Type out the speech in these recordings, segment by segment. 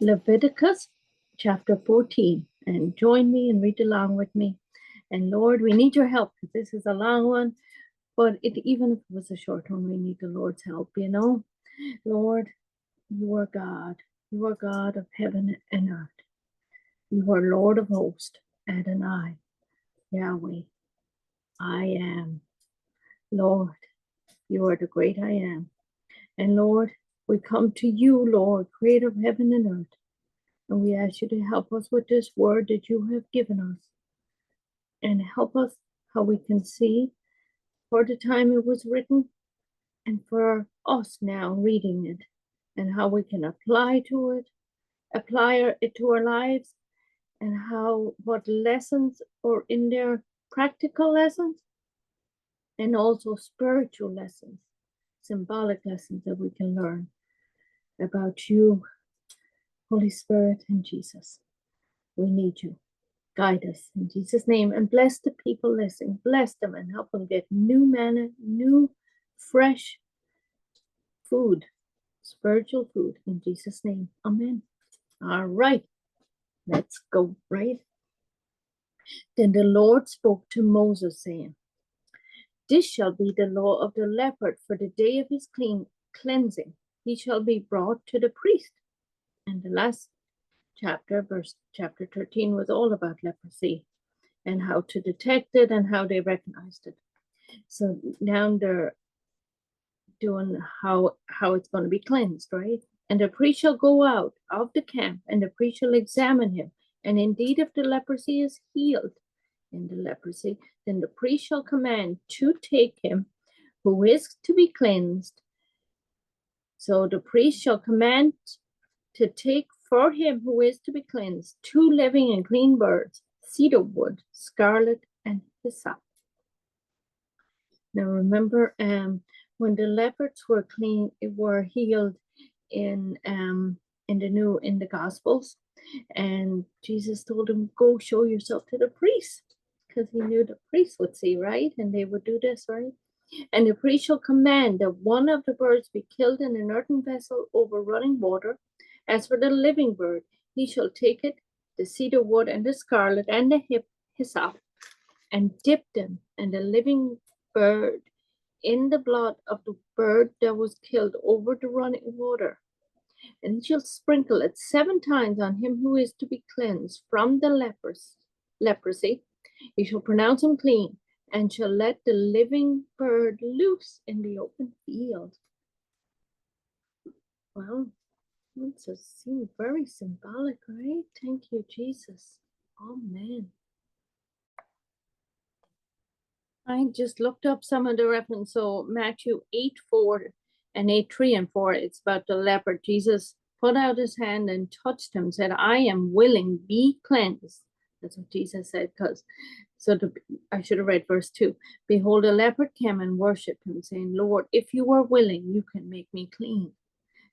Leviticus chapter 14. And join me and read along with me. And Lord, we need your help because this is a long one. But even if it was a short one, we need the Lord's help, you know. Lord, you are God. You are God of heaven and earth. You are Lord of hosts, Adonai, Yahweh. I am. Lord, you are the great I am. And Lord, we come to you, Lord, creator of heaven and earth. And we ask you to help us with this word that you have given us. And help us how we can see for the time it was written and for us now reading it. And how we can apply it to our lives. And what lessons are in there, practical lessons. And also spiritual lessons, symbolic lessons that we can learn about you, Holy Spirit, and Jesus. We need you. Guide us in Jesus' name and bless the people listening. Bless them and help them get new manna, new, fresh food, spiritual food in Jesus' name. Amen. All right, let's go, right? Then the Lord spoke to Moses, saying, "This shall be the law of the leper for the day of his cleansing. He shall be brought to the priest." And the last chapter, chapter 13, was all about leprosy and how to detect it and how they recognized it. So now they're doing how it's going to be cleansed, right? And the priest shall go out of the camp, and the priest shall examine him. And indeed, if the leprosy is healed in the leprosy, then the priest shall command to take him who is to be cleansed. So the priest shall command to take for him who is to be cleansed 2 living and clean birds, cedar wood, scarlet, and hyssop. Now remember, when the lepers were healed in the Gospels, and Jesus told them, "Go show yourself to the priest," because he knew the priest would see, right, and they would do this, right. And the priest shall command that one of the birds be killed in an earthen vessel over running water. As for the living bird, he shall take it, the cedar wood and the scarlet and the hyssop, and dip them and the living bird in the blood of the bird that was killed over the running water. And he shall sprinkle it 7 times on him who is to be cleansed from the leprosy. He shall pronounce him clean, and shall let the living bird loose in the open field. Well, it seems very symbolic, right? Thank you, Jesus. Amen. I just looked up some of the reference. So Matthew 8:4 and 8:3 and 4, it's about the leper. Jesus put out his hand and touched him, said, "I am willing, be cleansed." That's what Jesus said. I should have read verse 2. "Behold, a leper came and worshipped him, saying, 'Lord, if you are willing, you can make me clean.'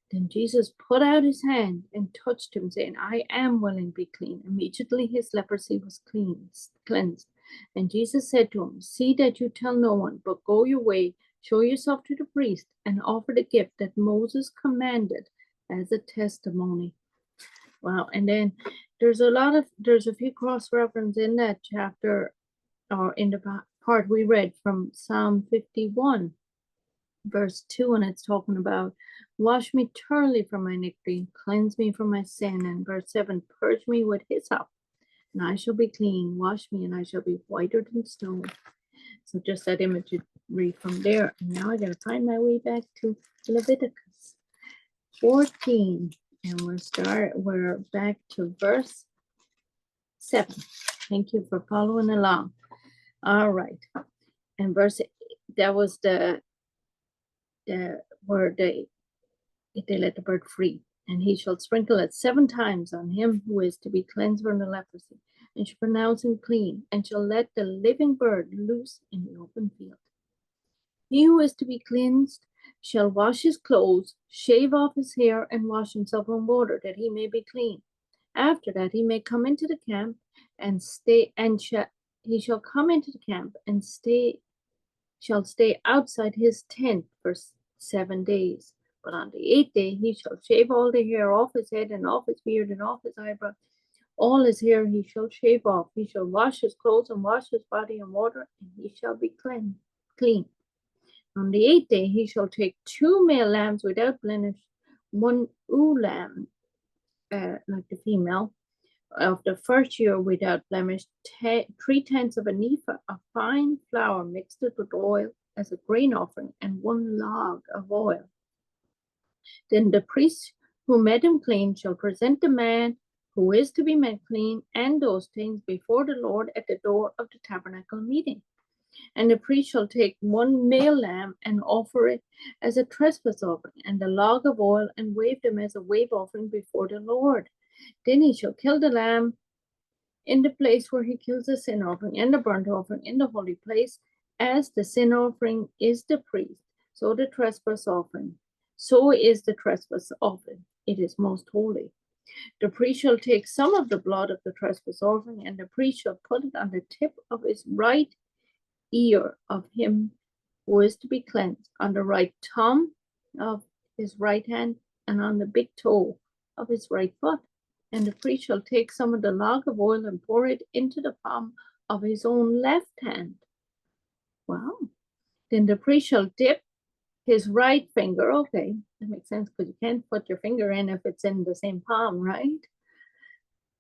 Then Jesus put out his hand and touched him, saying, 'I am willing, be clean.' Immediately his leprosy was cleansed. And Jesus said to him, 'See that you tell no one, but go your way, show yourself to the priest, and offer the gift that Moses commanded as a testimony.'" Wow. And then there's a few cross references in that chapter, or in the part we read from Psalm 51. Verse 2, and it's talking about, "Wash me thoroughly from my iniquity, and cleanse me from my sin." And verse 7, "Purge me with hyssop, and I shall be clean. Wash me, and I shall be whiter than snow." So just that image you read from there. And now I gotta find my way back to Leviticus 14, and we're back to verse 7. Thank you for following along. All right, and verse 8, that was where they let the bird free. "And he shall sprinkle it 7 times on him who is to be cleansed from the leprosy, and shall pronounce him clean, and shall let the living bird loose in the open field. He who is to be cleansed shall wash his clothes, shave off his hair, and wash himself in water, that he may be clean. After that he may come into the camp and stay, and he shall come into the camp and shall stay outside his tent for 7 days. But on the 8th day he shall shave all the hair off his head, and off his beard, and off his eyebrow. All his hair he shall shave off. He shall wash his clothes and wash his body in water, and he shall be clean. On the 8th day he shall take 2 male lambs without blemish, 1 ewe lamb, like the female, of the first year without blemish, 3/10 of an ephah of fine flour mixed with oil as a grain offering, and 1 log of oil. Then the priest who made him clean shall present the man who is to be made clean and those things before the Lord at the door of the tabernacle meeting. And the priest shall take 1 male lamb and offer it as a trespass offering, and a log of oil, and wave them as a wave offering before the Lord. Then he shall kill the lamb in the place where he kills the sin offering and the burnt offering in the holy place. As the sin offering is the priest, so the trespass offering. So is the trespass offering. It is most holy. The priest shall take some of the blood of the trespass offering, and the priest shall put it on the tip of his right ear of him who is to be cleansed, on the right thumb of his right hand, and on the big toe of his right foot. And the priest shall take some of the log of oil and pour it into the palm of his own left hand. Wow. Then the priest shall dip his right finger. Okay, that makes sense, because you can't put your finger in if it's in the same palm, right?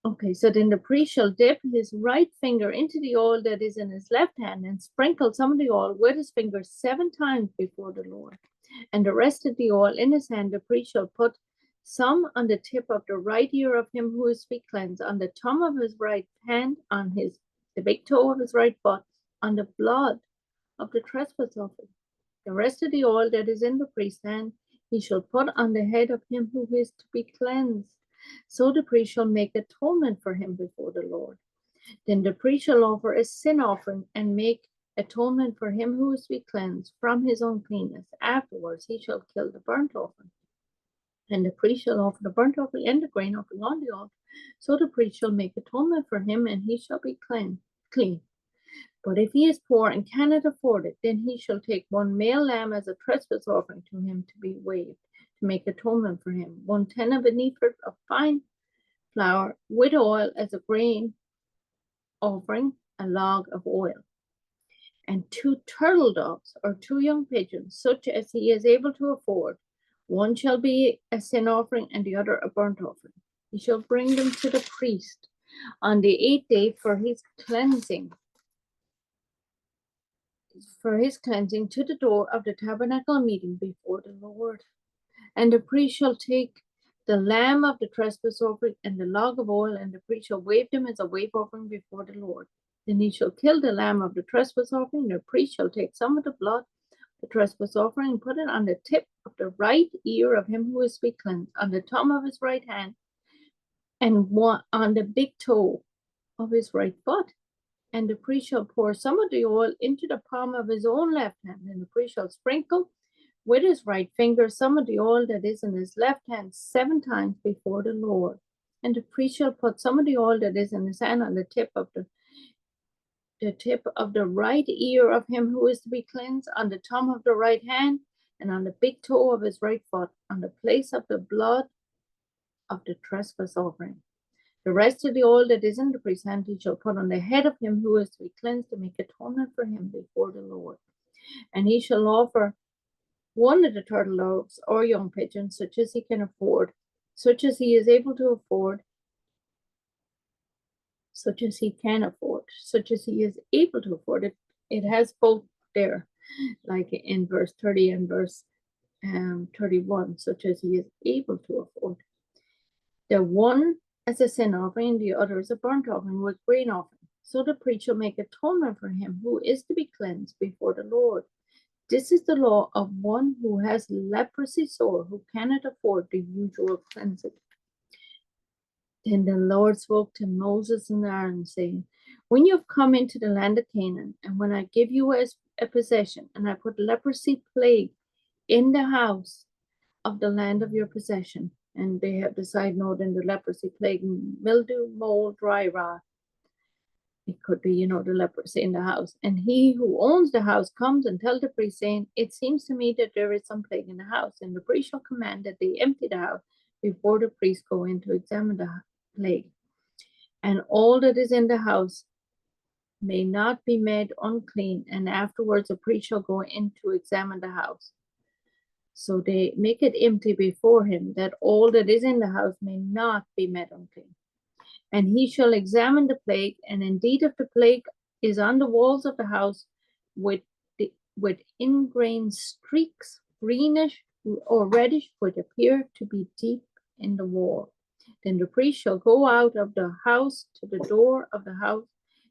Okay, so then the priest shall dip his right finger into the oil that is in his left hand, and sprinkle some of the oil with his finger 7 times before the Lord. And the rest of the oil in his hand the priest shall put some on the tip of the right ear of him who is to be cleansed, on the thumb of his right hand, on the big toe of his right foot, on the blood of the trespass offering. The rest of the oil that is in the priest's hand he shall put on the head of him who is to be cleansed. So the priest shall make atonement for him before the Lord. Then the priest shall offer a sin offering and make atonement for him who is to be cleansed from his uncleanness. Afterwards he shall kill the burnt offering. And the priest shall offer the burnt offering and the grain offering on the altar. So the priest shall make atonement for him, and he shall be clean. But if he is poor and cannot afford it, then he shall take 1 male lamb as a trespass offering to him to be waved, to make atonement for him. 1/10 of an ephah of fine flour with oil as a grain offering, a log of oil. And 2 turtle doves or 2 young pigeons, such as he is able to afford. One shall be a sin offering, and the other a burnt offering. He shall bring them to the priest on the 8th day for his cleansing. To the door of the tabernacle meeting before the Lord. And the priest shall take the lamb of the trespass offering and the log of oil, and the priest shall wave them as a wave offering before the Lord. Then he shall kill the lamb of the trespass offering. The priest shall take some of the blood of the trespass offering and put it on the tip of the right ear of him who is to be cleansed, on the thumb of his right hand, and on the big toe of his right foot. And the priest shall pour some of the oil into the palm of his own left hand, and the priest shall sprinkle with his right finger some of the oil that is in his left hand 7 times before the Lord. And the priest shall put some of the oil that is in his hand on the tip of the right ear of him who is to be cleansed, on the thumb of the right hand, and on the big toe of his right foot, on the place of the blood of the trespass offering. The rest of the oil that is in the priest's hand he shall put on the head of him who is to be cleansed, to make atonement for him before the Lord. And he shall offer 1 of the turtle doves or young pigeons, such as he can afford, such as he is able to afford, such as he can afford, such as he is able to afford it. It has both there, like in verse 30 and verse 31, such as he is able to afford. The one as a sin offering, the other as a burnt offering with grain offering. So the priest shall make atonement for him who is to be cleansed before the Lord. This is the law of one who has leprosy sore, who cannot afford the usual cleansing. Then the Lord spoke to Moses and Aaron, saying, when you have come into the land of Canaan, and when I give you as a possession, and I put leprosy plague in the house of the land of your possession, and they have the side note in the leprosy plague, mildew, mold, dry rot. It could be, the leprosy in the house. And he who owns the house comes and tells the priest, saying, it seems to me that there is some plague in the house. And the priest shall command that they empty the house before the priest go in to examine the plague. And all that is in the house may not be made unclean. And afterwards the priest shall go in to examine the house. So they make it empty before him, that all that is in the house may not be made unclean. And he shall examine the plague, and indeed if the plague is on the walls of the house with ingrained streaks, greenish or reddish, would appear to be deep in the wall. Then the priest shall go out of the house to the door of the house.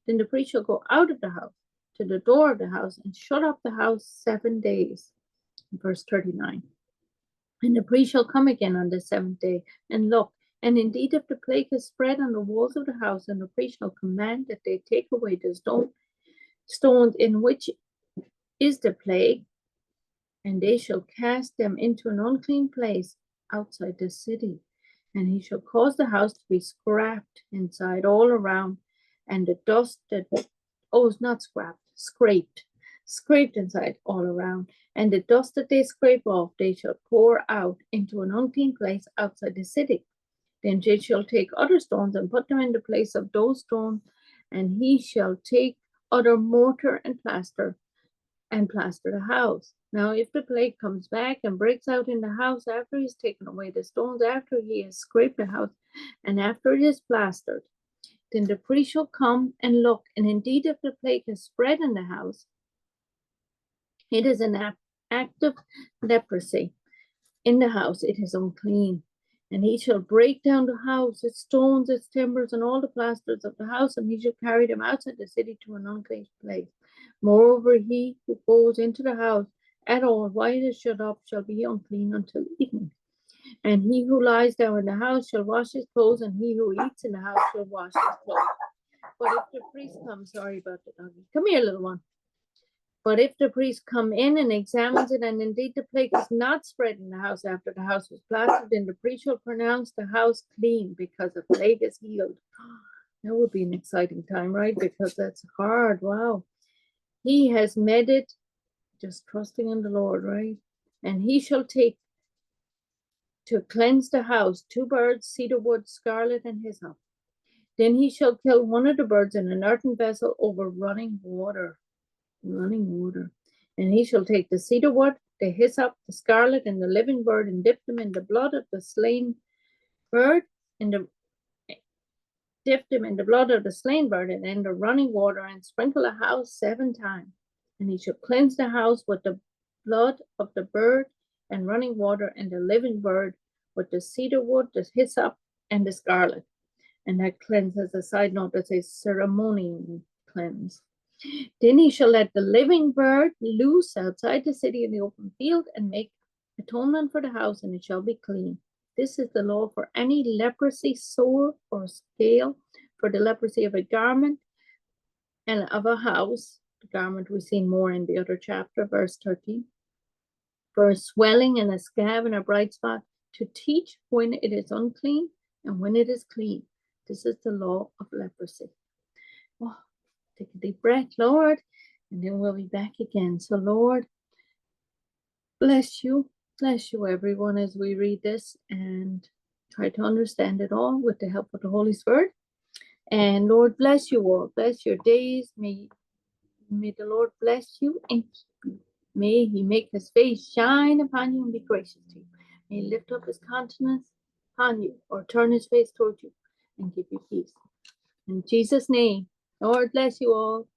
Then the priest shall go out of the house to the door of the house and shut up the house 7 days. Verse 39. And the priest shall come again on the 7th day and look. And indeed, if the plague is spread on the walls of the house, and the priest shall command that they take away the stones in which is the plague, and they shall cast them into an unclean place outside the city. And he shall cause the house to be scraped inside all around, and the dust scraped inside all around. And the dust that they scrape off, they shall pour out into an unclean place outside the city. Then they shall take other stones and put them in the place of those stones, and he shall take other mortar and plaster the house. Now, if the plague comes back and breaks out in the house after he's taken away the stones, after he has scraped the house, and after it is plastered, then the priest shall come and look. And indeed, if the plague has spread in the house, it is an active leprosy in the house, it is unclean. And he shall break down the house, its stones, its timbers, and all the plasters of the house, and he shall carry them outside the city to an unclean place. Moreover, he who goes into the house at all while it is shut up shall be unclean until evening. And he who lies down in the house shall wash his clothes, and he who eats in the house shall wash his clothes. But if the priest comes, sorry about the doggy. Come here, little one. But if the priest come in and examines it, and indeed the plague is not spread in the house after the house was plastered, then the priest shall pronounce the house clean, because the plague is healed. That would be an exciting time, right? Because that's hard. Wow. He has made it, just trusting in the Lord, right? And he shall take to cleanse the house 2 birds, cedar wood, scarlet, and hyssop. Then he shall kill one of the birds in an earthen vessel over running water. And he shall take the cedar wood, the hyssop, the scarlet, and the living bird, and dip them in the blood of the slain bird, and and in the running water, and sprinkle the house 7 times. And he shall cleanse the house with the blood of the bird and running water, and the living bird with the cedar wood, the hyssop, and the scarlet. And that cleanse, as a side note, that says ceremonial cleanse. Then he shall let the living bird loose outside the city in the open field, and make atonement for the house, and it shall be clean. This is the law for any leprosy, sore or scale, for the leprosy of a garment and of a house. The garment we see more in the other chapter, verse 13. For a swelling and a scab and a bright spot, to teach when it is unclean and when it is clean. This is the law of leprosy. Oh, take a deep breath, Lord, and then we'll be back again. So, Lord, bless you, everyone, as we read this and try to understand it all with the help of the Holy Spirit. And Lord, bless you all. Bless your days. May the Lord bless you and keep you. May he make his face shine upon you and be gracious to you. May he lift up his countenance upon you, or turn his face toward you and give you peace. In Jesus' name, Lord bless you all.